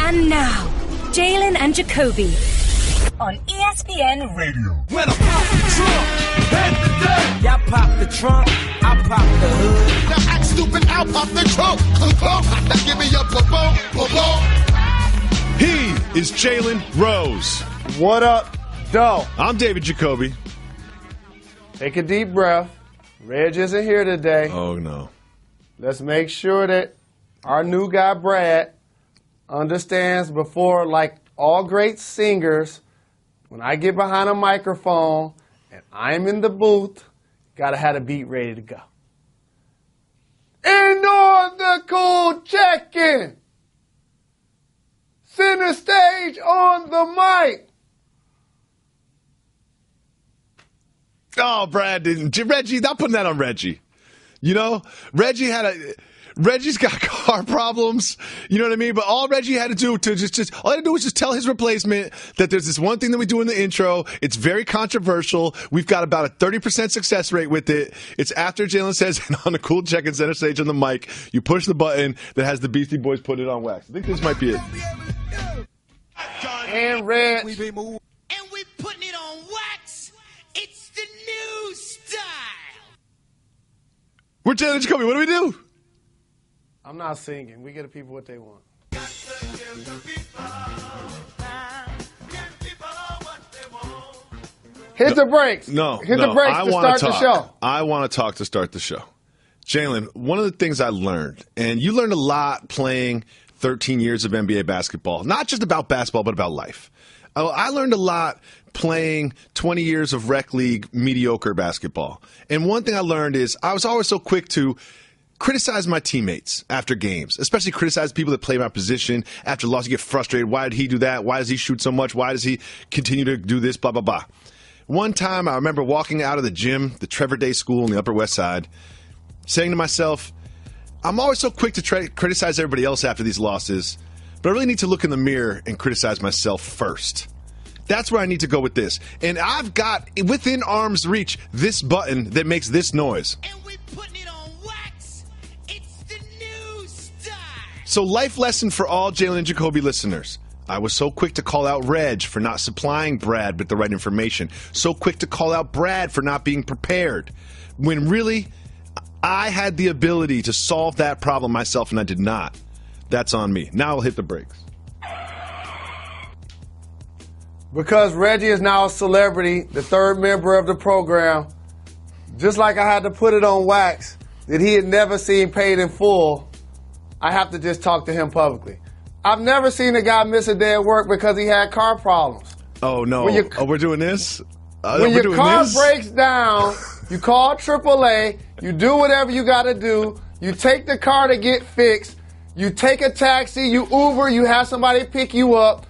And now, Jalen and Jacoby on ESPN Radio. When I pop the trunk, head the dirt. Y'all pop the trunk, I pop the hood. Now act stupid, I'll pop the trunk. Now give me your boom. He is Jalen Rose. What up, Doe? I'm David Jacoby. Take a deep breath. Reg isn't here today. Oh, no. Let's make sure that our new guy, Brad, understands before, like all great singers, when I get behind a microphone and I'm in the booth, gotta have the beat ready to go. And on the cool check-in. Center stage on the mic. Oh, Brad didn't. Reggie, not putting that on Reggie. You know, Reggie's got car problems. You know what I mean? But all Reggie had to do was just tell his replacement that there's this one thing that we do in the intro. It's very controversial. We've got about a 30% success rate with it. It's after Jalen says on the cool check-in center stage on the mic, you push the button that has the Beastie Boys put it on wax. I think this might be it. And Reg. And we putting it on wax. It's the new style. We're Jalen Jacoby. What do we do? I'm not singing. We get the people what they want. Hit the brakes. Hit the brakes to start the show. I want to talk to start the show. Jalen, one of the things I learned, and you learned a lot playing 13 years of NBA basketball, not just about basketball, but about life. I learned a lot playing 20 years of rec league mediocre basketball. And one thing I learned is I was always so quick to criticize my teammates after games, especially criticize people that play my position. After loss, you get frustrated. Why did he do that? Why does he shoot so much? Why does he continue to do this? Blah, blah, blah. One time I remember walking out of the gym, the Trevor Day School in the Upper West Side, saying to myself, I'm always so quick to criticize everybody else after these losses, but I really need to look in the mirror and criticize myself first. That's where I need to go with this. And I've got, within arm's reach, this button that makes this noise. And we putting it on wax. It's the new style. So life lesson for all Jalen and Jacoby listeners. I was so quick to call out Reg for not supplying Brad with the right information. So quick to call out Brad for not being prepared. When really, I had the ability to solve that problem myself and I did not. That's on me. Now I'll hit the brakes. Because Reggie is now a celebrity, the third member of the program, just like I had to put it on wax that he had never seen paid in full, I have to just talk to him publicly. I've never seen a guy miss a day at work because he had car problems. Oh, no. We're doing this? When your car breaks down, you call AAA, you do whatever you got to do, you take the car to get fixed, you take a taxi, you Uber, you have somebody pick you up,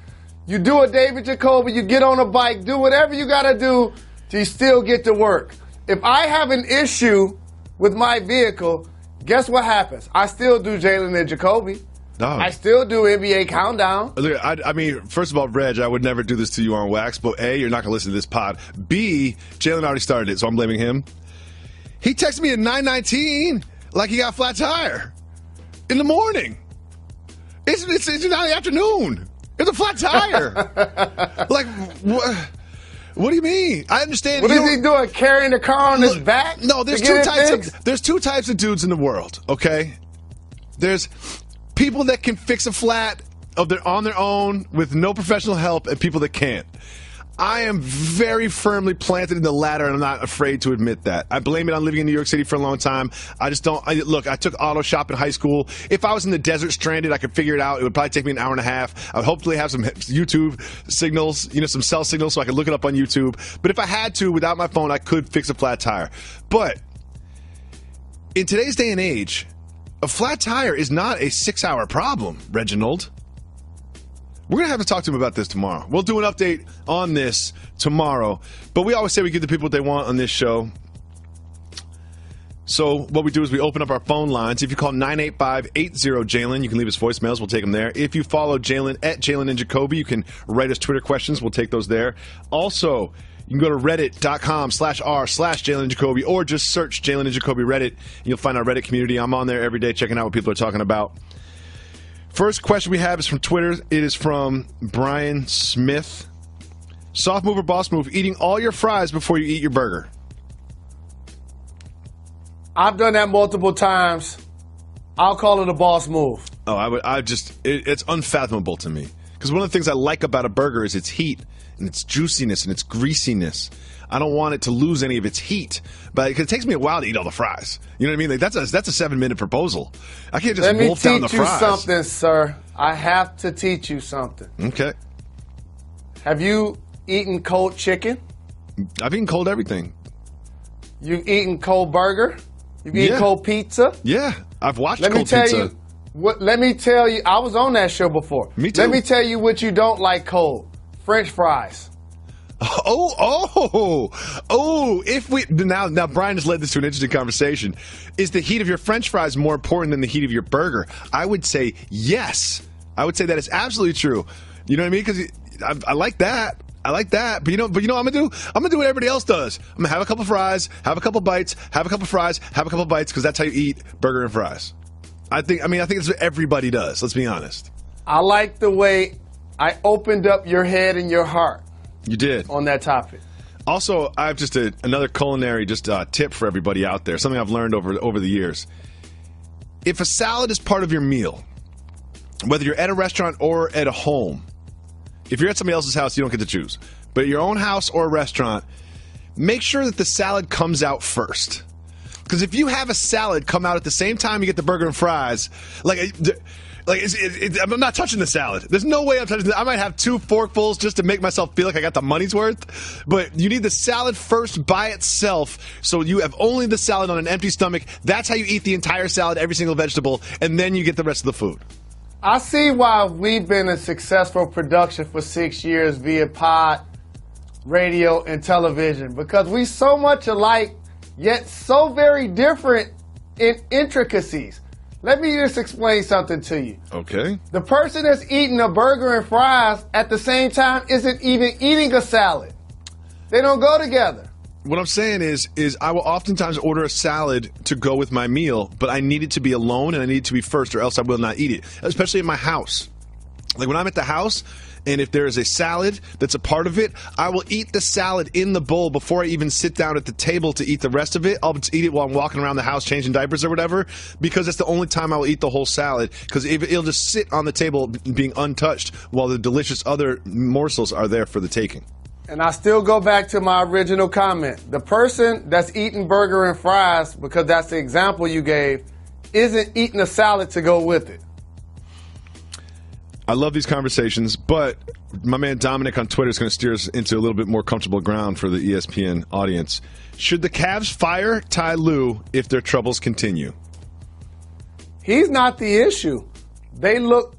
you do a David Jacoby, you get on a bike, do whatever you got to do to still get to work. If I have an issue with my vehicle, guess what happens? I still do Jalen and Jacoby. No. I still do NBA Countdown. Look, I mean, first of all, Reg, I would never do this to you on wax, but A, you're not going to listen to this pod. B, Jalen already started it, so I'm blaming him. He texted me at 9:19 like he got a flat tire in the morning. It's now the afternoon. It's a flat tire. Like, what do you mean? I understand. What is he doing? Carrying the car on his back? No, there's two types of dudes in the world, okay? There's people that can fix a flat on their own with no professional help and people that can't. I am very firmly planted in the latter, and I'm not afraid to admit that. I blame it on living in New York City for a long time. I just don't. Look, I took auto shop in high school. If I was in the desert stranded, I could figure it out. It would probably take me an hour and a half. I would hopefully have some YouTube signals, some cell signals so I could look it up on YouTube. But if I had to, without my phone, I could fix a flat tire. But in today's day and age, a flat tire is not a 6-hour problem, Reginald. We're going to have to talk to him about this tomorrow. We'll do an update on this tomorrow. But we always say we give the people what they want on this show. So what we do is we open up our phone lines. If you call 985-80-JALEN, you can leave us voicemails. We'll take them there. If you follow Jalen at Jalen and Jacoby, you can write us Twitter questions. We'll take those there. Also, you can go to reddit.com/r/Jalen and Jacoby, or just search Jalen and Jacoby Reddit. And you'll find our Reddit community. I'm on there every day checking out what people are talking about. First question we have is from Twitter. It is from Brian Smith. Soft move or boss move, eating all your fries before you eat your burger? I've done that multiple times. I'll call it a boss move. Oh, it's unfathomable to me. Because one of the things I like about a burger is its heat and its juiciness and its greasiness. I don't want it to lose any of its heat, but it takes me a while to eat all the fries. You know what I mean? Like that's a 7-minute proposal. I can't just wolf down the fries. Let me teach you something, sir. I have to teach you something. Okay. Have you eaten cold chicken? I've eaten cold everything. You've eaten cold burger? You've eaten cold pizza? Yeah, I've watched cold pizza. Let me tell you, I was on that show before. Me too. Let me tell you what you don't like cold. French fries. Now Brian has led this to an interesting conversation. Is the heat of your French fries more important than the heat of your burger? I would say yes. I would say that is absolutely true. You know what I mean? Because I like that. I like that. But you know what I'm gonna do? I'm gonna do what everybody else does. I'm gonna have a couple fries, have a couple bites, have a couple fries, have a couple bites, because that's how you eat burger and fries. I think it's what everybody does. Let's be honest. I like the way I opened up your head and your heart. You did. On that topic. Also, I have just another culinary tip for everybody out there. Something I've learned over the years. If a salad is part of your meal, whether you're at a restaurant or at a home, if you're at somebody else's house, you don't get to choose. But at your own house or a restaurant, make sure that the salad comes out first. Because if you have a salad come out at the same time you get the burger and fries, I'm not touching the salad. There's no way I'm touching it. I might have 2 forkfuls just to make myself feel like I got the money's worth. But you need the salad first by itself, so you have only the salad on an empty stomach. That's how you eat the entire salad, every single vegetable, and then you get the rest of the food. I see why we've been a successful production for 6 years via pod, radio, and television. Because we so much alike, yet so very different in intricacies. Let me just explain something to you. Okay. The person that's eating a burger and fries at the same time isn't even eating a salad. They don't go together. What I'm saying is I will oftentimes order a salad to go with my meal, but I need it to be alone and I need it to be first, or else I will not eat it, especially in my house. Like when I'm at the house, and if there is a salad that's a part of it, I will eat the salad in the bowl before I even sit down at the table to eat the rest of it. I'll just eat it while I'm walking around the house changing diapers or whatever, because that's the only time I will eat the whole salad, because it'll just sit on the table being untouched while the delicious other morsels are there for the taking. And I still go back to my original comment. The person that's eating burger and fries, because that's the example you gave, isn't eating a salad to go with it. I love these conversations, but my man Dominic on Twitter is going to steer us into a little bit more comfortable ground for the ESPN audience. Should the Cavs fire Ty Lue if their troubles continue? He's not the issue. They look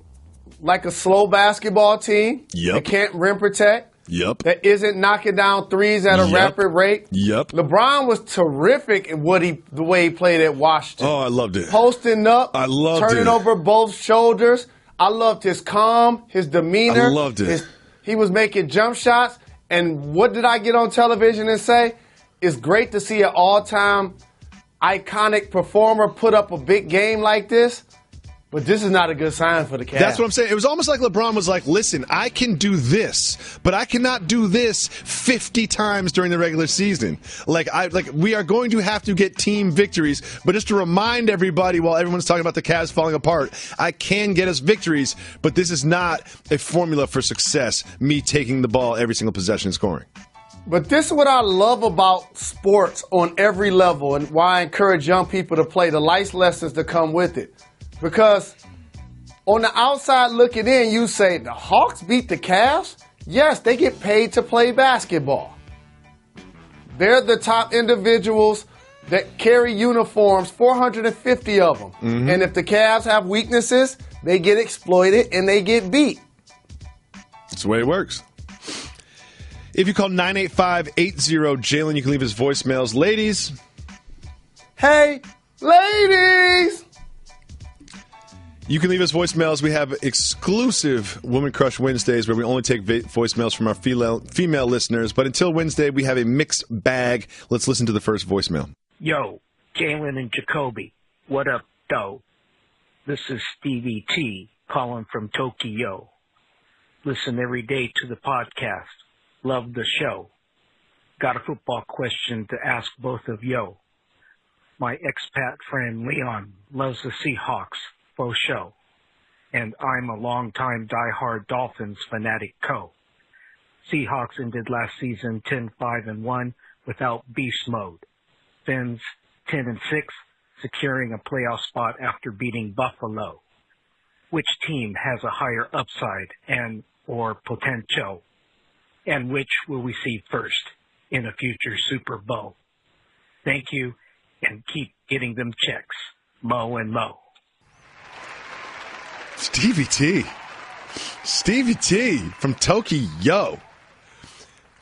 like a slow basketball team. Yep. They can't rim protect. Yep. That isn't knocking down threes at a rapid rate. Yep. LeBron was terrific in the way he played at Washington. Oh, I loved it. Posting up. I loved it. Turning over both shoulders. I loved his calm, his demeanor. I loved it. He was making jump shots. And what did I get on television and say? It's great to see an all-time iconic performer put up a big game like this. But this is not a good sign for the Cavs. That's what I'm saying. It was almost like LeBron was like, listen, I can do this, but I cannot do this 50 times during the regular season. We are going to have to get team victories, but just to remind everybody while everyone's talking about the Cavs falling apart, I can get us victories, but this is not a formula for success, me taking the ball every single possession and scoring. But this is what I love about sports on every level, and why I encourage young people to play the life lessons that come with it. Because on the outside looking in, you say, the Hawks beat the Cavs? Yes, they get paid to play basketball. They're the top individuals that carry uniforms, 450 of them. Mm-hmm. And if the Cavs have weaknesses, they get exploited and they get beat. That's the way it works. If you call 985-80-JALEN, you can leave his voicemails. Ladies. Hey, ladies. You can leave us voicemails. We have exclusive Woman Crush Wednesdays where we only take voicemails from our female listeners. But until Wednesday, we have a mixed bag. Let's listen to the first voicemail. Yo, Jalen and Jacoby. What up, though? This is Stevie T calling from Tokyo. Listen every day to the podcast. Love the show. Got a football question to ask both of yo. My expat friend Leon loves the Seahawks, faux show. And I'm a longtime diehard Dolphins fanatic co. Seahawks ended last season 10-5-1 without beast mode. Fins 10-6, securing a playoff spot after beating Buffalo. Which team has a higher upside and or potential? And which will we see first in a future Super Bowl? Thank you, and keep getting them checks. Mo and Mo. Stevie T from Tokyo.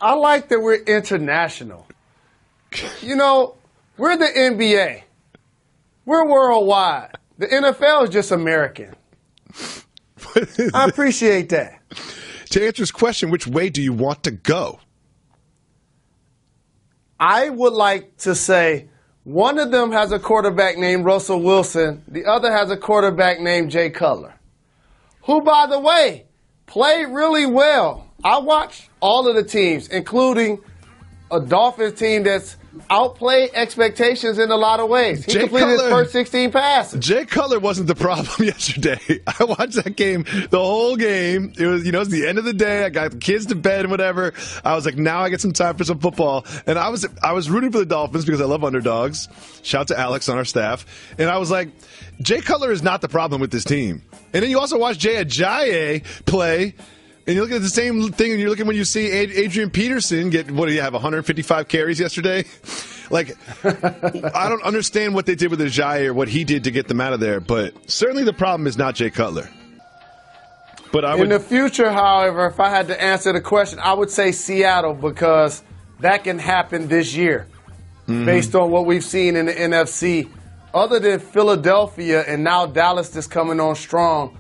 I like that we're international. You know, we're the NBA. We're worldwide. The NFL is just American. I appreciate that. To answer his question, which way do you want to go? I would like to say one of them has a quarterback named Russell Wilson. The other has a quarterback named Jay Cutler, who, by the way, played really well. I watched all of the teams, including a Dolphins team that's outplayed expectations in a lot of ways. He completed his first 16 passes. Jay Cutler wasn't the problem yesterday. I watched that game, the whole game. It was, it's the end of the day. I got the kids to bed and whatever. I was like, now I get some time for some football. And I was rooting for the Dolphins because I love underdogs. Shout out to Alex on our staff. And I was like, Jay Cutler is not the problem with this team. And then you also watch Jay Ajayi play. And you look at the same thing, and you're looking when you see Adrian Peterson get, what do you have, 155 carries yesterday? Like, I don't understand what they did with Ajayi or what he did to get them out of there, but certainly the problem is not Jay Cutler. But in the future, however, if I had to answer the question, I would say Seattle, because that can happen this year based on what we've seen in the NFC. Other than Philadelphia and now Dallas that's coming on strong,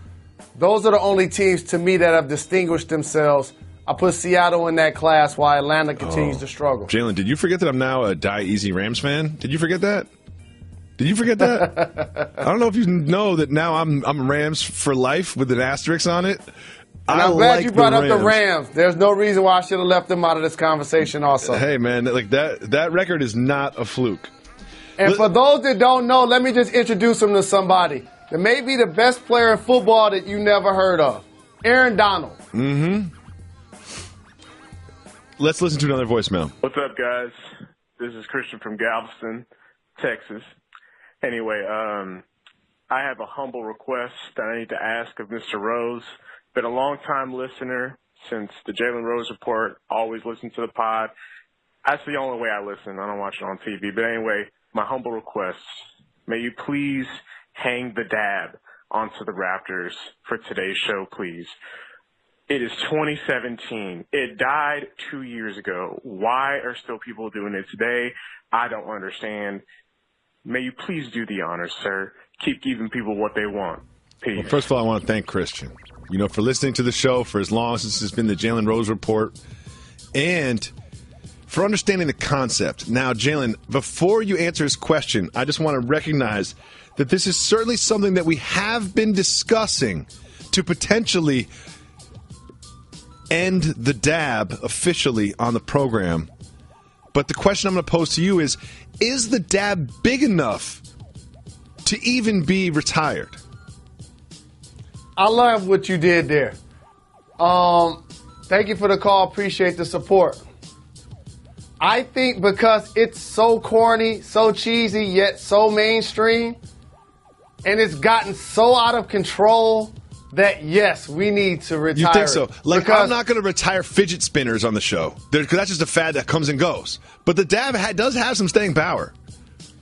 those are the only teams to me that have distinguished themselves. I put Seattle in that class while Atlanta continues to struggle. Jalen, did you forget that I'm now a Die Easy Rams fan? Did you forget that? Did you forget that? I don't know if you know that now I'm Rams for life with an asterisk on it. And I'm glad you brought up the Rams. There's no reason why I should have left them out of this conversation also. Hey, man, like that record is not a fluke. And for those that don't know, let me just introduce them to somebody that may be the best player in football that you never heard of. Aaron Donald. Let's listen to another voicemail. What's up, guys? This is Christian from Galveston, Texas. Anyway, I have a humble request that I need to ask of Mr. Rose. Been a long-time listener since the Jalen Rose Report. Always listen to the pod. That's the only way I listen. I don't watch it on TV. But anyway, my humble request, may you please hang the dab onto the Raptors for today's show, please. It is 2017. It died 2 years ago. Why are still people doing it today? I don't understand. May you please do the honors, sir. Keep giving people what they want. Peace. Well, first of all, I want to thank Christian, for listening to the show for as long as this has been the Jalen Rose Report and for understanding the concept. Now, Jalen, before you answer his question, I just want to recognize that this is certainly something that we have been discussing to potentially end the dab officially on the program. But the question I'm going to pose to you is the dab big enough to even be retired? I love what you did there. Thank you for the call. Appreciate the support. I think because it's so corny, so cheesy, yet so mainstream, and it's gotten so out of control that, yes, we need to retire. You think so? Like, I'm not going to retire fidget spinners on the show, because that's just a fad that comes and goes. But the dab does have some staying power.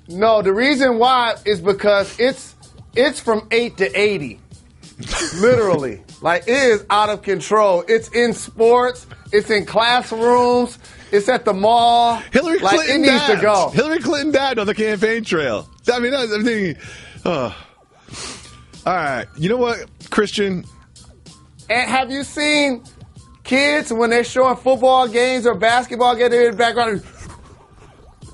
No, the reason why is because it's from 8 to 80. Literally. Like, it is out of control. It's in sports. It's in classrooms. It's at the mall. Hillary Clinton it needs to go. Hillary Clinton died on the campaign trail. I mean, I'm thinking, oh. All right. You know what, Christian? And have you seen kids when they're showing football games or basketball games in the background?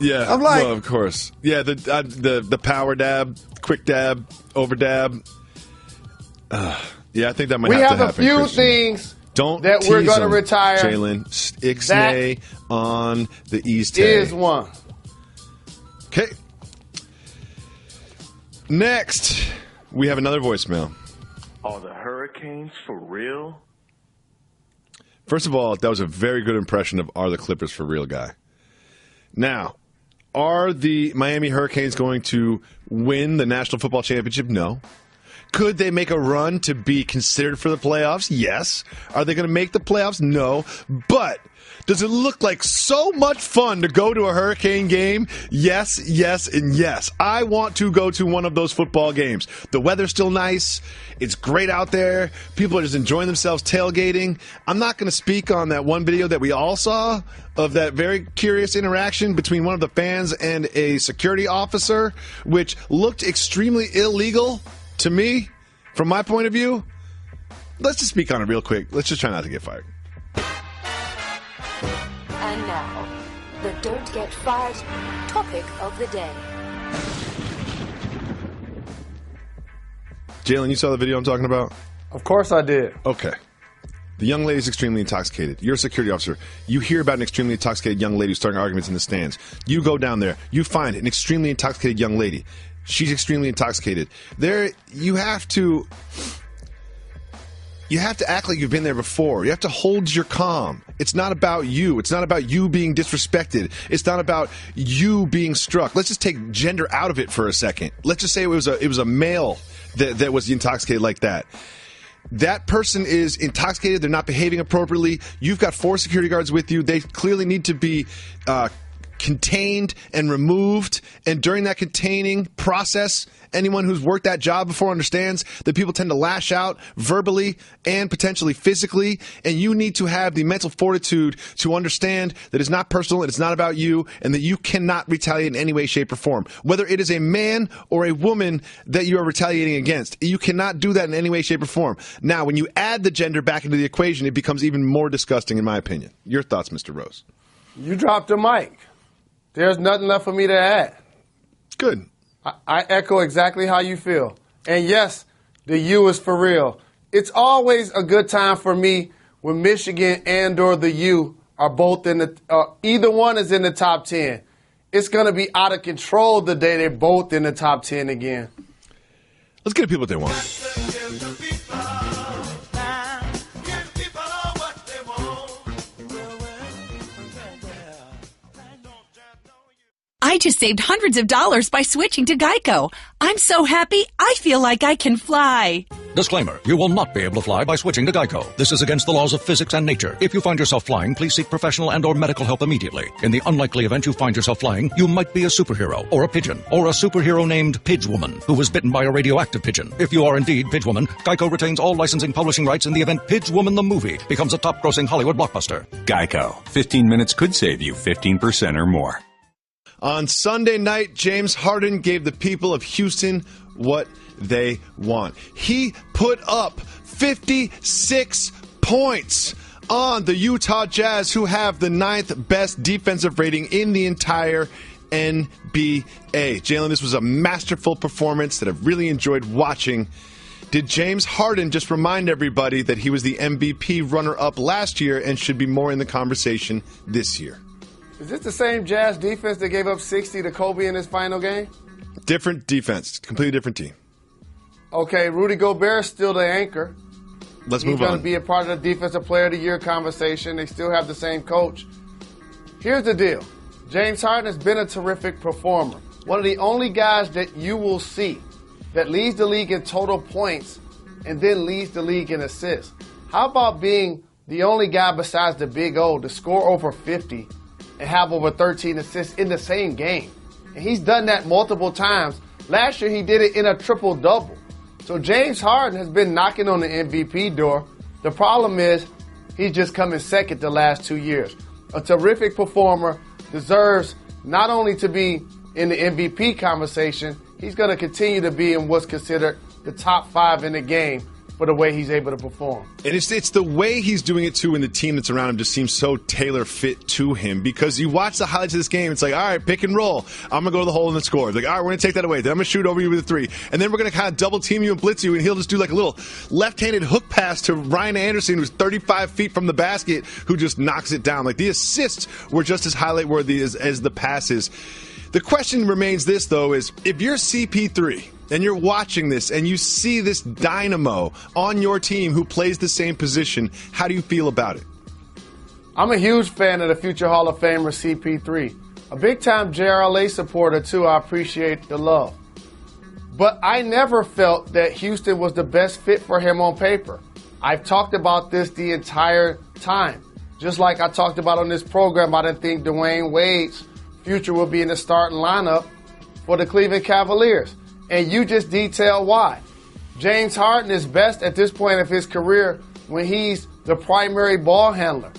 Yeah. I'm like, well, of course. Yeah, the power dab, quick dab, over dab. Yeah, I think that might we have to have happen. a few Christian. things Don't that we're going to retire. Jalen, Ixnay on the East is one. Okay. Next, we have another voicemail. Are the Hurricanes for real? First of all, that was a very good impression of "Are the Clippers for real" guy. Now, are the Miami Hurricanes going to win the National Football Championship? No. Could they make a run to be considered for the playoffs? Yes. Are they going to make the playoffs? No. But does it look like so much fun to go to a Hurricane game? Yes, yes, and yes. I want to go to one of those football games. The weather's still nice. It's great out there. People are just enjoying themselves tailgating. I'm not going to speak on that one video that we all saw of that very curious interaction between one of the fans and a security officer, which looked extremely illegal to me, from my point of view. Let's just speak on it real quick. Let's just try not to get fired. And now, the Don't Get Fired topic of the day. Jalen, you saw the video I'm talking about? Of course I did. Okay. The young lady is extremely intoxicated. You're a security officer. You hear about an extremely intoxicated young lady who's starting arguments in the stands. You go down there. You find an extremely intoxicated young lady. She's extremely intoxicated. You have to act like you've been there before. You have to hold your calm. It's not about you. It's not about you being disrespected. It's not about you being struck. Let's just take gender out of it for a second. Let's just say it was a male that was intoxicated like that. That person is intoxicated. They're not behaving appropriately. You've got 4 security guards with you. They clearly need to be contained and removed. And during that containing process, anyone who's worked that job before understands that people tend to lash out verbally and potentially physically. And you need to have the mental fortitude to understand that it's not personal and it's not about you, and that you cannot retaliate in any way, shape, or form. Whether it is a man or a woman that you are retaliating against, you cannot do that in any way, shape, or form. Now, when you add the gender back into the equation, it becomes even more disgusting, in my opinion. Your thoughts, Mr. Rose? You dropped the mic. There's nothing left for me to add. Good. I echo exactly how you feel. And yes, the U is for real. It's always a good time for me when Michigan and or the U are both in the, either one is in the top 10. It's going to be out of control the day they're both in the top 10 again. Let's give people what they want. I just saved hundreds of dollars by switching to Geico. I'm so happy, I feel like I can fly. Disclaimer, you will not be able to fly by switching to Geico. This is against the laws of physics and nature. If you find yourself flying, please seek professional and or medical help immediately. In the unlikely event you find yourself flying, you might be a superhero, or a pigeon, or a superhero named Pidgewoman, who was bitten by a radioactive pigeon. If you are indeed Pidgewoman, Geico retains all licensing publishing rights in the event Pidgewoman the movie becomes a top-grossing Hollywood blockbuster. Geico. 15 minutes could save you 15% or more. On Sunday night, James Harden gave the people of Houston what they want. He put up 56 points on the Utah Jazz, who have the 9th best defensive rating in the entire NBA. Jalen, this was a masterful performance that I've really enjoyed watching. Did James Harden just remind everybody that he was the MVP runner-up last year and should be more in the conversation this year? Is this the same Jazz defense that gave up 60 to Kobe in his final game? Different defense. Completely different team. Okay, Rudy Gobert's still the anchor. Let's move on. He's going to be a part of the Defensive Player of the Year conversation. They still have the same coach. Here's the deal. James Harden has been a terrific performer. One of the only guys that you will see that leads the league in total points and then leads the league in assists. How about being the only guy besides the Big O to score over 50 and have over 13 assists in the same game? And he's done that multiple times. Last year he did it in a triple-double. So James Harden has been knocking on the MVP door. The problem is he's just coming second the last 2 years. A terrific performer, deserves not only to be in the MVP conversation, he's going to continue to be in what's considered the top 5 in the game for the way he's able to perform. And it's the way he's doing it, too, and the team that's around him just seems so tailor-fit to him, because you watch the highlights of this game, it's like, all right, pick and roll. I'm going to go to the hole and score. It's like, all right, we're going to take that away. Then I'm going to shoot over you with a three. And then we're going to kind of double-team you and blitz you, and he'll just do like a little left-handed hook pass to Ryan Anderson, who's 35 feet from the basket, who just knocks it down. Like, the assists were just as highlight-worthy as the passes. The question remains this, though, is if you're CP3 and you're watching this and you see this dynamo on your team who plays the same position, how do you feel about it? I'm a huge fan of the future Hall of Famer CP3. A big-time JRLA supporter, too. I appreciate the love. But I never felt that Houston was the best fit for him on paper. I've talked about this the entire time. Just like I talked about on this program, I didn't think Dwayne Wade's future will be in the starting lineup for the Cleveland Cavaliers. And you just detailed why. James Harden is best at this point of his career when he's the primary ball handler.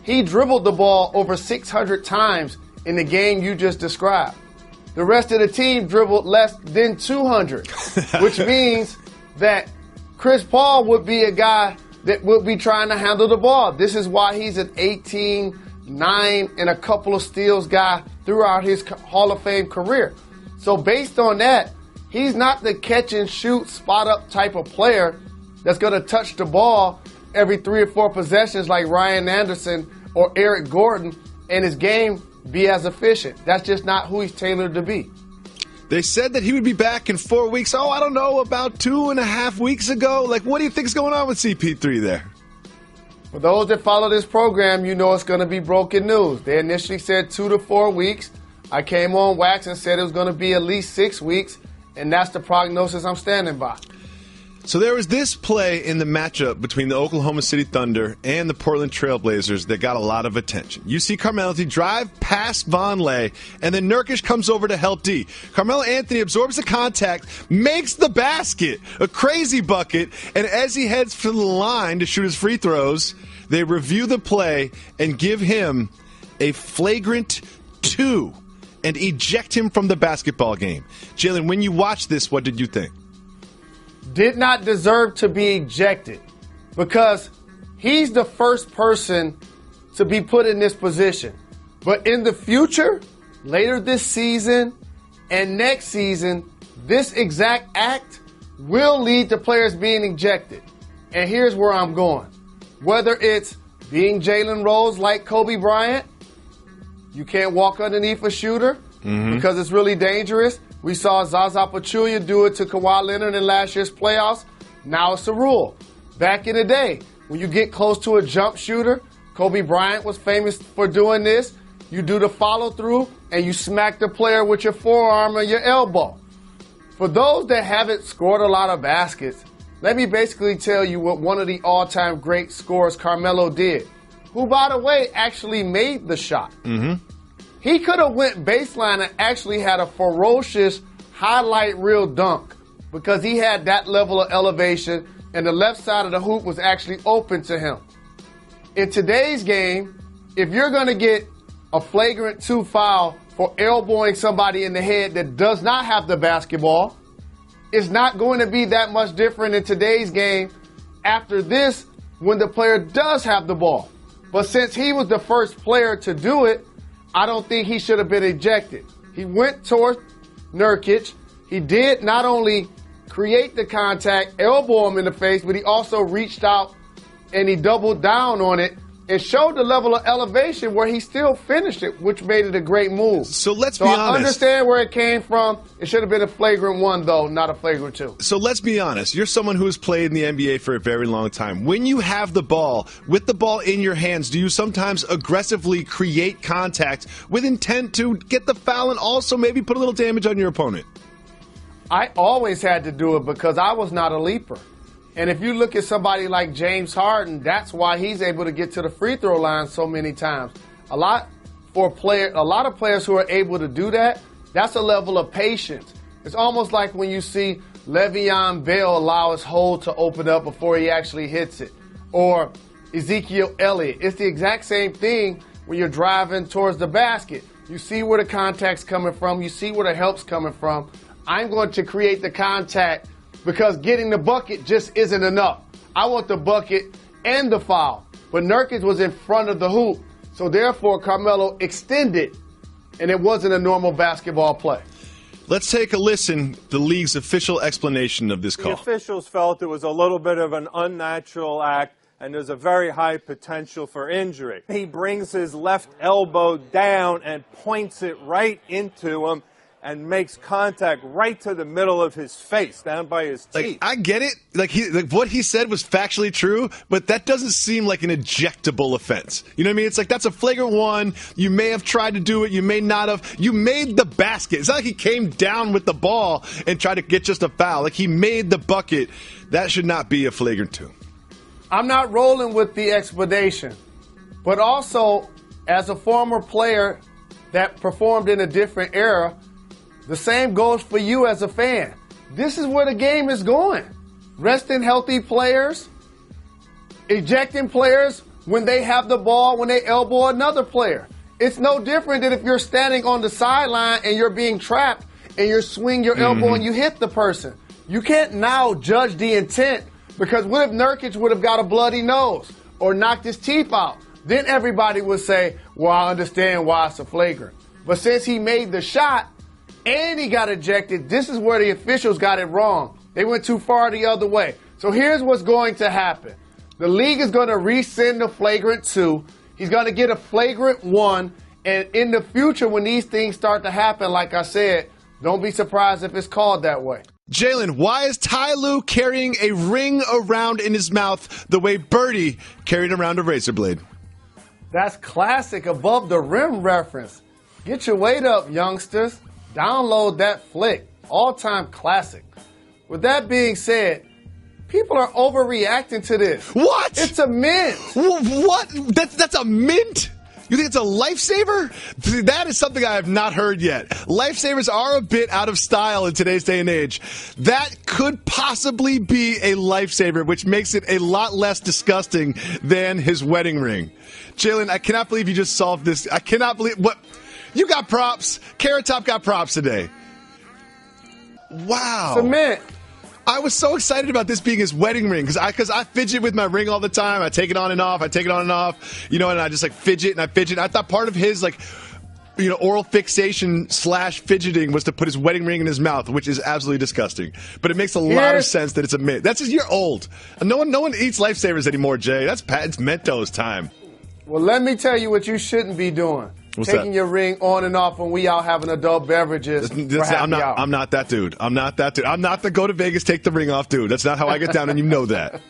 He dribbled the ball over 600 times in the game you just described. The rest of the team dribbled less than 200, which means that Chris Paul would be a guy that would be trying to handle the ball. This is why he's an 18, 9, and a couple of steals guy throughout his Hall of Fame career. So based on that, he's not the catch and shoot, spot up type of player that's going to touch the ball every 3 or 4 possessions like Ryan Anderson or Eric Gordon, and his game be as efficient. That's just not who he's tailored to be. They said that he would be back in 4 weeks. Oh, I don't know, about 2.5 weeks ago. Like, what do you think's going on with CP3 there? For those that follow this program, you know it's going to be broken news. They initially said 2 to 4 weeks. I came on wax and said it was going to be at least 6 weeks, and that's the prognosis I'm standing by. So there was this play in the matchup between the Oklahoma City Thunder and the Portland Trail Blazers that got a lot of attention. You see Carmelo Anthony drive past Vonleh, and then Nurkic comes over to help D. Carmelo Anthony absorbs the contact, makes the basket, a crazy bucket, and as he heads to the line to shoot his free throws, they review the play and give him a flagrant 2 and eject him from the basketball game. Jalen, when you watched this, what did you think? Did not deserve to be ejected because he's the first person to be put in this position. But in the future, later this season and next season, this exact act will lead to players being ejected. And here's where I'm going. Whether it's being Jalen Rose like Kobe Bryant, you can't walk underneath a shooter because it's really dangerous. We saw Zaza Pachulia do it to Kawhi Leonard in last year's playoffs. Now it's a rule. Back in the day, when you get close to a jump shooter, Kobe Bryant was famous for doing this. You do the follow-through, and you smack the player with your forearm or your elbow. For those that haven't scored a lot of baskets, let me basically tell you what one of the all-time great scorers, Carmelo, did, who, by the way, actually made the shot. He could have went baseline and actually had a ferocious highlight reel dunk because he had that level of elevation and the left side of the hoop was actually open to him. In today's game, if you're going to get a flagrant 2 foul for elbowing somebody in the head that does not have the basketball, it's not going to be that much different in today's game after this when the player does have the ball. But since he was the first player to do it, I don't think he should have been ejected. He went toward Nurkic. He did not only create the contact, elbow him in the face, but he also reached out and he doubled down on it and showed the level of elevation where he still finished it, which made it a great move. So let's be honest. I understand where it came from. It should have been a flagrant 1, though, not a flagrant 2. So let's be honest. You're someone who has played in the NBA for a very long time. When you have the ball, with the ball in your hands, do you sometimes aggressively create contact with intent to get the foul and also maybe put a little damage on your opponent? I always had to do it because I was not a leaper. And if you look at somebody like James Harden, that's why he's able to get to the free throw line so many times. A lot of players who are able to do that, that's a level of patience. It's almost like when you see Le'Veon Bell allow his hole to open up before he actually hits it. Or Ezekiel Elliott. It's the exact same thing when you're driving towards the basket. You see where the contact's coming from. You see where the help's coming from. I'm going to create the contact because getting the bucket just isn't enough. I want the bucket and the foul. But Nurkic was in front of the hoop. So therefore, Carmelo extended, and it wasn't a normal basketball play. Let's take a listen to the league's official explanation of this call. The officials felt it was a little bit of an unnatural act, and there's a very high potential for injury. He brings his left elbow down and points it right into him and makes contact right to the middle of his face, down by his teeth. I get it. What he said was factually true, but that doesn't seem like an ejectable offense. You know what I mean? It's like that's a flagrant one. You may have tried to do it. You may not have. You made the basket. It's not like he came down with the ball and tried to get just a foul. Like he made the bucket. That should not be a flagrant 2. I'm not rolling with the explanation, but also as a former player that performed in a different era, the same goes for you as a fan. This is where the game is going. Resting healthy players, ejecting players when they have the ball, when they elbow another player. It's no different than if you're standing on the sideline and you're being trapped and you swing your elbow and you hit the person. You can't now judge the intent, because what if Nurkic would have got a bloody nose or knocked his teeth out? Then everybody would say, well, I understand why it's a flagrant. But since he made the shot, and he got ejected, this is where the officials got it wrong. They went too far the other way. So here's what's going to happen. The league is going to rescind the flagrant 2. He's going to get a flagrant 1. And in the future, when these things start to happen, like I said, don't be surprised if it's called that way. Jalen, why is Ty Lue carrying a ring around in his mouth the way Birdie carried around a razor blade? That's classic above the rim reference. Get your weight up, youngsters. Download that flick. All-time classic. With that being said, people are overreacting to this. What? It's a mint. What? That's a mint? You think it's a lifesaver? That is something I have not heard yet. Lifesavers are a bit out of style in today's day and age. That could possibly be a lifesaver, which makes it a lot less disgusting than his wedding ring. Jalen, I cannot believe you just solved this. I cannot believe what. You got props. Carrot Top got props today. Wow. Cement. I was so excited about this being his wedding ring because I fidget with my ring all the time. I take it on and off. You know, and I just like fidget and I fidget. I thought part of his oral fixation / fidgeting was to put his wedding ring in his mouth, which is absolutely disgusting. But it makes a lot of sense that it's a mint. That's just, you're old. No one eats Lifesavers anymore, Jay. It's Mentos time. Well, let me tell you what you shouldn't be doing. What's Taking that? your ring on and off when we out having adult beverages. I'm not that dude. I'm not the go to Vegas, take the ring off dude. That's not how I get down, and you know that.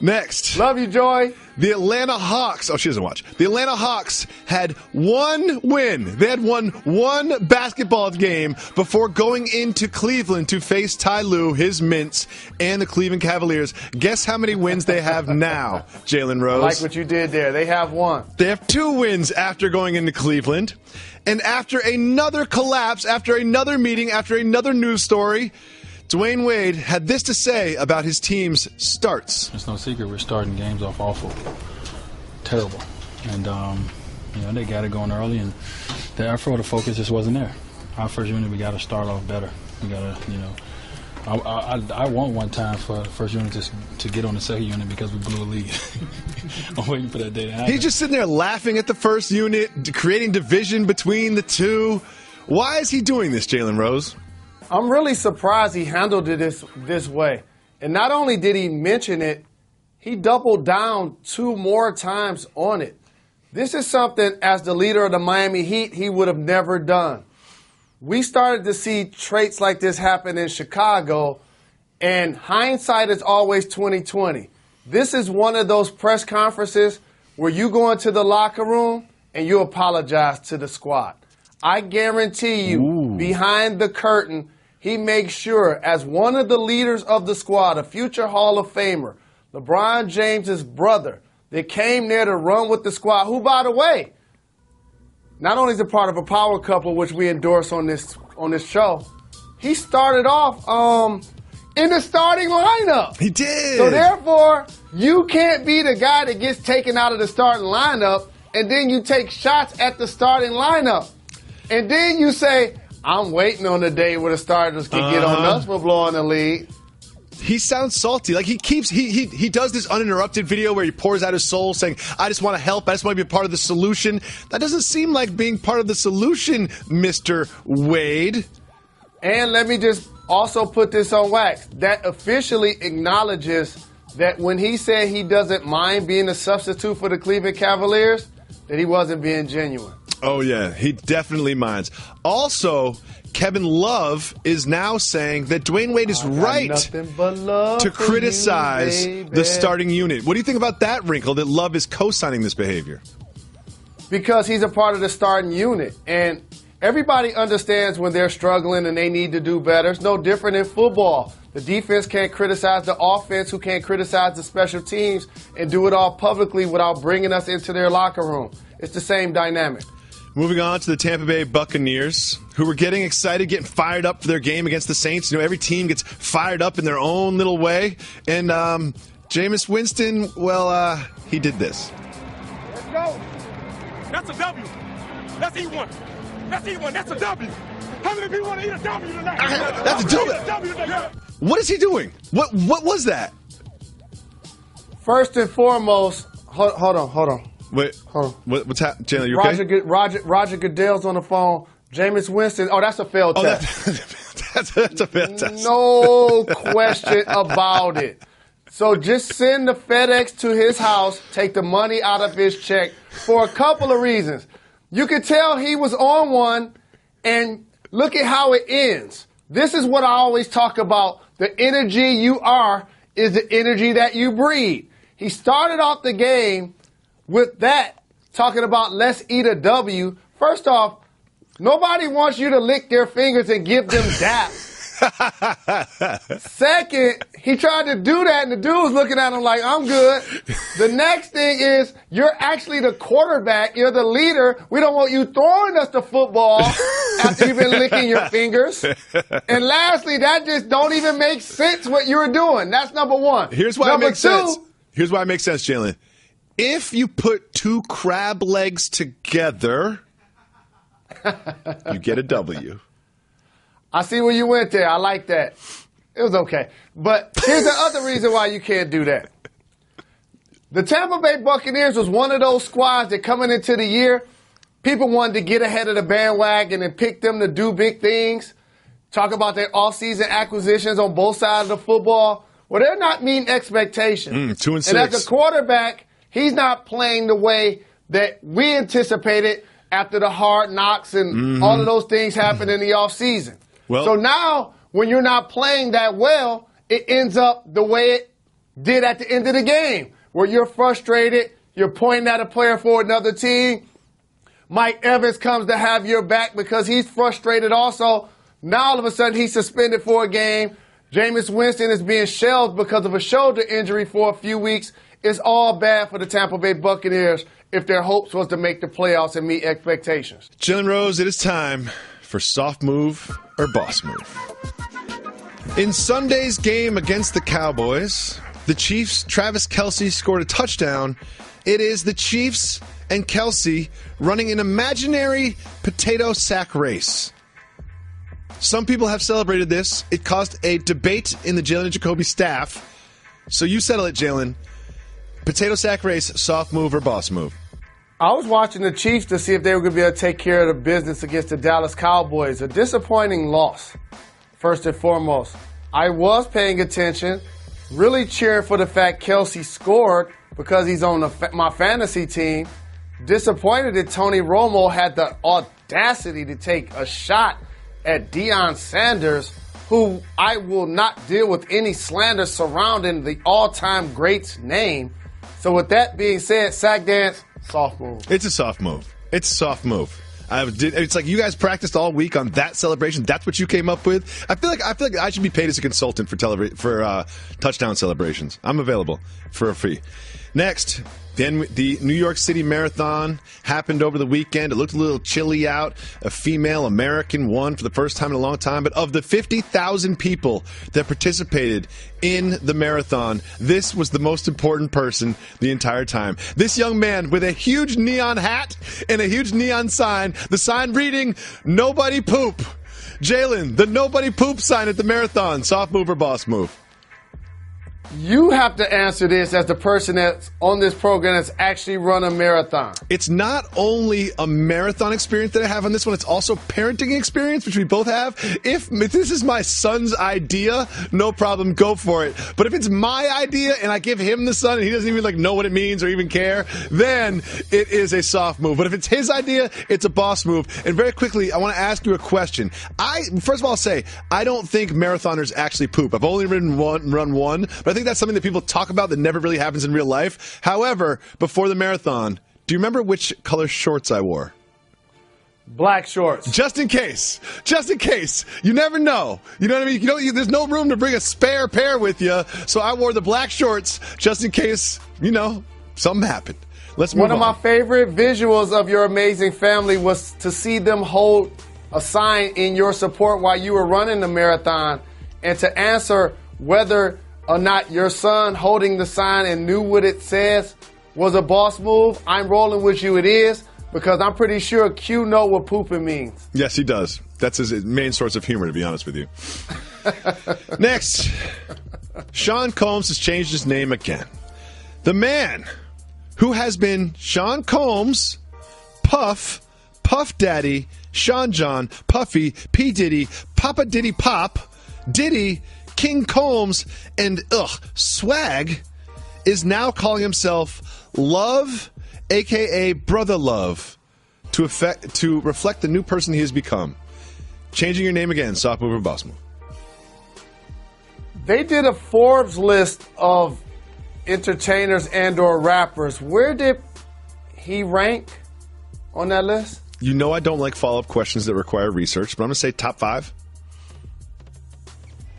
Next. Love you, Joy. The Atlanta Hawks. Oh, she doesn't watch. The Atlanta Hawks had one win. They had won one basketball game before going into Cleveland to face Ty Lue, his Mints, and the Cleveland Cavaliers. Guess how many wins they have now, Jalen Rose? I like what you did there. They have one. They have 2 wins after going into Cleveland. And after another collapse, after another meeting, after another news story, Dwayne Wade had this to say about his team's starts. It's no secret we're starting games off awful, terrible, and they got it going early, and the effort, the focus just wasn't there. Our first unit, we got to start off better. We got to, I want one time for the first unit to get on the second unit because we blew a lead. I'm waiting for that day to happen. He's just sitting there laughing at the first unit, creating division between the two. Why is he doing this, Jalen Rose? I'm really surprised he handled it this way. And not only did he mention it, he doubled down 2 more times on it. This is something, as the leader of the Miami Heat, he would have never done. We started to see traits like this happen in Chicago, and hindsight is always 20/20. This is one of those press conferences where you go into the locker room and you apologize to the squad. I guarantee you, behind the curtain, he makes sure, as one of the leaders of the squad, a future Hall of Famer, LeBron James's brother, that came there to run with the squad, who, by the way, not only is a part of a power couple, which we endorse on this show, he started off in the starting lineup. He did. So therefore, you can't be the guy that gets taken out of the starting lineup and then you take shots at the starting lineup. And then you say, I'm waiting on the day where the starters can get on us for blowing the lead. He sounds salty. Like he does this uninterrupted video where he pours out his soul saying, I just want to help. I just want to be a part of the solution. That doesn't seem like being part of the solution, Mr. Wade. And let me just also put this on wax. That officially acknowledges that when he said he doesn't mind being a substitute for the Cleveland Cavaliers, that he wasn't being genuine. Oh, yeah. He definitely minds. Also, Kevin Love is now saying that Dwayne Wade is right to criticize the starting unit. What do you think about that wrinkle, that Love is co-signing this behavior? Because he's a part of the starting unit. And everybody understands when they're struggling and they need to do better. It's no different in football. The defense can't criticize the offense, who can't criticize the special teams, and do it all publicly without bringing us into their locker room. It's the same dynamic. Moving on to the Tampa Bay Buccaneers, who were getting excited, getting fired up for their game against the Saints. You know, every team gets fired up in their own little way. And Jameis Winston, well, he did this. Let's go. That's a W. Let's eat one. Let's eat one. That's a W. How many people want to eat a W tonight? That's a W. What is he doing? What was that? First and foremost, hold on. Wait, hold on. What's happening? Jalen, you okay? Roger Goodell's on the phone. Jameis Winston. Oh, that's a failed test. That's a failed test. No question about it. So just send the FedEx to his house, take the money out of his check for a couple of reasons. You could tell he was on one, and look at how it ends. This is what I always talk about. The energy you are is the energy that you breathe. He started off the game with that, talking about let's eat a W. First off, nobody wants you to lick their fingers and give them daps. Second, he tried to do that, and the dude was looking at him like, I'm good. The next thing is, you're actually the quarterback. You're the leader. We don't want you throwing us the football after you've been licking your fingers. And lastly, that just don't even make sense what you were doing. That's number one. Here's why it makes sense. Here's why it makes sense, Jalen. If you put two crab legs together, you get a W. I see where you went there. I like that. It was okay. But here's the other reason why you can't do that. The Tampa Bay Buccaneers was one of those squads that coming into the year, people wanted to get ahead of the bandwagon and pick them to do big things, talk about their offseason acquisitions on both sides of the football. Well, they're not meeting expectations. 2-6. And as a quarterback, he's not playing the way that we anticipated after the hard knocks and all of those things happened in the offseason. Well, so now, when you're not playing that well, it ends up the way it did at the end of the game, where you're frustrated, you're pointing at a player for another team. Mike Evans comes to have your back because he's frustrated also. Now, all of a sudden, he's suspended for a game. Jameis Winston is being shelved because of a shoulder injury for a few weeks. It's all bad for the Tampa Bay Buccaneers if their hopes was to make the playoffs and meet expectations. Jalen Rose, it is time for soft move or boss move. In Sunday's game against the Cowboys, the Chiefs' Travis Kelce scored a touchdown. It is the Chiefs and Kelce running an imaginary potato sack race. Some people have celebrated this. It caused a debate in the Jalen Jacoby staff. So you settle it, Jalen. Potato sack race, soft move or boss move? I was watching the Chiefs to see if they were going to be able to take care of the business against the Dallas Cowboys. A disappointing loss, first and foremost. I was paying attention, really cheering for the fact Kelce scored because he's on my fantasy team. Disappointed that Tony Romo had the audacity to take a shot at Deion Sanders, who I will not deal with any slander surrounding the all-time great's name. So with that being said, sack dance, soft move. It's a soft move. It's a soft move. It's like you guys practiced all week on that celebration. That's what you came up with. I feel like I should be paid as a consultant for touchdown celebrations. I'm available for a fee. Next, the New York City Marathon happened over the weekend. It looked a little chilly out. A female American won for the first time in a long time. But of the 50,000 people that participated in the marathon, this was the most important person the entire time. This young man with a huge neon hat and a huge neon sign, the sign reading, "Nobody poop." Jalen, the "Nobody poop" sign at the marathon, soft move or boss move? You have to answer this as the person that's on this program that's actually run a marathon. It's not only a marathon experience that I have on this one, it's also parenting experience, which we both have. If this is my son's idea, no problem, go for it. But if it's my idea and I give him the son and he doesn't even know what it means or even care, then it is a soft move. But if it's his idea, it's a boss move. And very quickly, I want to ask you a question. First of all, I'll say, I don't think marathoners actually poop. I've only run one, but I think that's something that people talk about that never really happens in real life. However, before the marathon, do you remember which color shorts I wore? Black shorts. Just in case. Just in case. You never know. You know what I mean? There's no room to bring a spare pair with you, so I wore the black shorts just in case, something happened. Let's move on. One of my favorite visuals of your amazing family was to see them hold a sign in your support while you were running the marathon, and to answer whether or not your son holding the sign and knew what it says was a boss move. I'm rolling with you, it is, because I'm pretty sure Q know what pooping means. Yes, he does. That's his main source of humor, to be honest with you. Next, Sean Combs has changed his name again. The man who has been Sean Combs, Puff Daddy, Sean John, Puffy, P. Diddy, Papa Diddy Pop, Diddy, King Combs, and Swag, is now calling himself Love, a.k.a. Brother Love, to reflect the new person he has become. Changing your name again, soft move or boss move? They did a Forbes list of entertainers and or rappers. Where did he rank on that list? You know I don't like follow-up questions that require research, but I'm going to say top 5.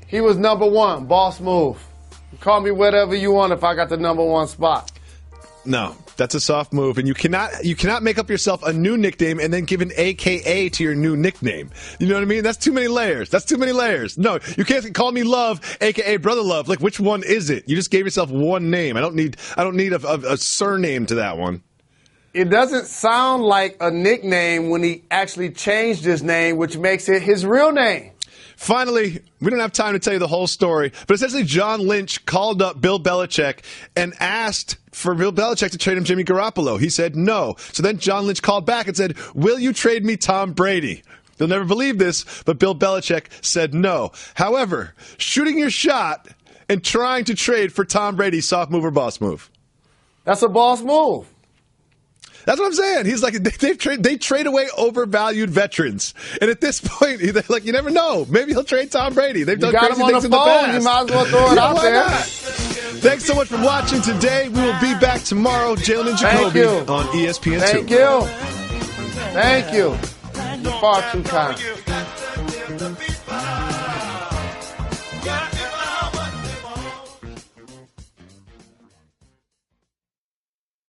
He was number 1, boss move. Call me whatever you want if I got the number 1 spot. No, that's a soft move, and you cannot make up yourself a new nickname and then give an AKA to your new nickname. You know what I mean? That's too many layers. No, you can't call me Love, AKA Brother Love. Which one is it? You just gave yourself one name. I don't need a surname to that one. It doesn't sound like a nickname when he actually changed his name, which makes it his real name. Finally, we don't have time to tell you the whole story, but essentially John Lynch called up Bill Belichick and asked for Bill Belichick to trade him Jimmy Garoppolo. He said no. So then John Lynch called back and said, will you trade me Tom Brady? You'll never believe this, but Bill Belichick said no. However, shooting your shot and trying to trade for Tom Brady, soft move or boss move? That's a boss move. That's what I'm saying. He's like, they trade away overvalued veterans. And at this point, they're like, you never know. Maybe he'll trade Tom Brady. They've done crazy things in the past. You might as well throw it out there. Thanks so much for watching today. We will be back tomorrow. Jalen and Jacoby on ESPN2. Thank you. You're far too kind.